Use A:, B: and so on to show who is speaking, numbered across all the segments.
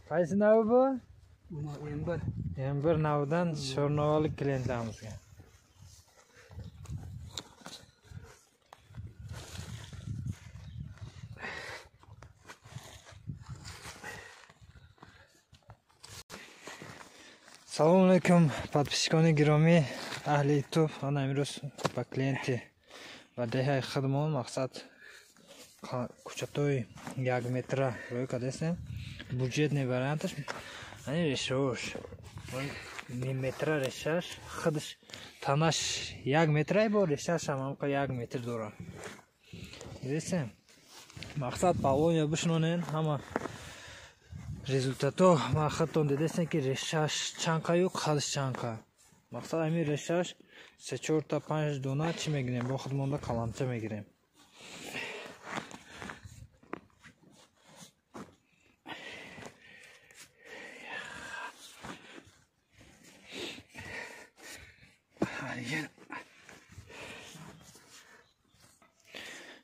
A: Qaysi navi bu?
B: Buni M1.
A: M1 navidan sho'rnovalik klientlarimizga. Assalomu alaykum подписчикони гиромӣ аҳли YouTube. Ман имрӯз ба клиенти ва деҳаи хидмон мақсад кӯчатои 1 метра рӯй кардастем. Бюджетный варианташ ани решош 1 метра решаш хидш танаш 1 метра бо решаш ҳамамка 1 метр дора. Видите? Мақсад павлония бишнонен ҳама результато ма хатон дидестен ки решаш чанка ё хидш чанка. Мақсад ами решаш 3-4 та 5 дона чӣ мегирем бо хидмонда каламча мегирем.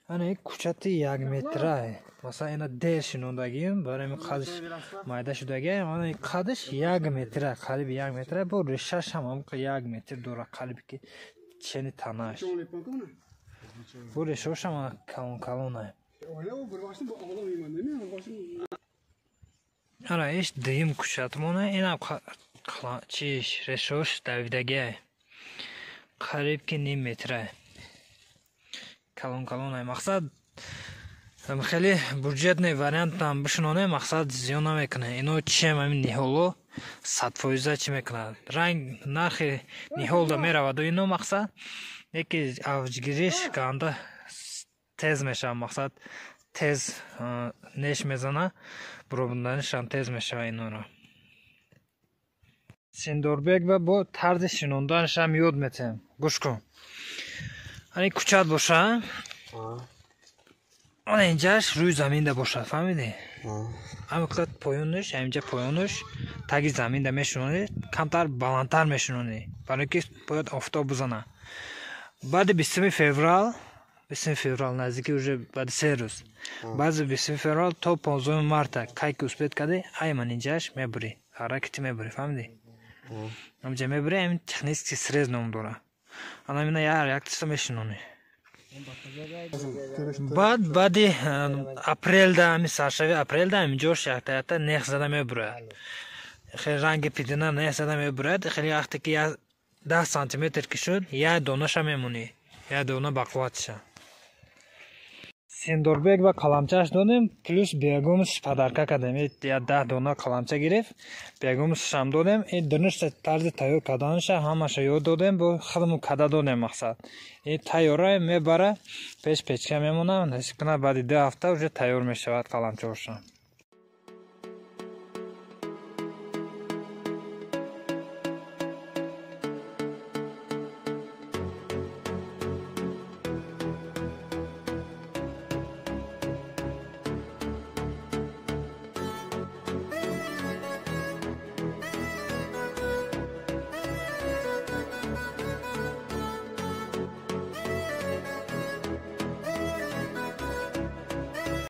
A: Ана кӯчати 1 метра масалан ина дер шинондагим барои ми қадш майда шудагим. Ана қадш 1 метра қариби 1 метра бо решаш ҳам амқа 1 метр дора қариби ки чени танаш бо решаш ҳам калон. Ана иш дим кӯчатмона ина чиш решаш давидаги қариб ки 1 метра калон. Мақсад хеле бюджетный вариант там бишноне. Мақсад зиён намекунад. Ино чием ами ниҳоло 100% чӣ мекунад. Ранг нархи ниҳолда меравад. Ино мақсад яке авҷгириш ганда тез мешавад. Мақсад тез неш мезана буробунданишам тез мешавад. Иноро синдорбек ва бо тарзи шинонданашам ёд метем. Гӯш кун. Ани кӯчат боша. Ана инҷаш рӯи заминда бошад. Фаҳмидӣ? Ҳамиқат поёнаш, ҳаминҷа поёнаш таги заминда мешунони, камтар баландтар мешунони, барои ки бояд офтоб бизана. Баъди 20 феврал наздики уже баъди 3 рӯз. Баъди 20 феврал то 15 марта кайки успед кади, айман инҷаш мебурӣ. Ҳаракати мебурӣ. Фаҳмидӣ? Ҳаминҷа мебурӣ, ҳамин технический срез ном дора. Ана мина реакция мешунони. Баъди апрелда ами саршави апрелда аминҷош яктаята нех зада мебурад. Хеле ранги пидина нех зада мебурад. Хеле вақте ки 10 сантиметр ки шуд, як донаша мемонӣ. Як дона бақувватша. Синдорбек ва каламчаш додем, плюс биягумш падарка кардем. 10 дона каламча гирифт, биягумшам додем. Ин дунушта тарзи тайёр карданаша ҳамаша ёд додем, бо хидму када додем. Мақсад ин тайёра мебара, пеш печка мемона, насиб кунад баъди 2 ҳафта уже тайёр мешавад каламчаошам.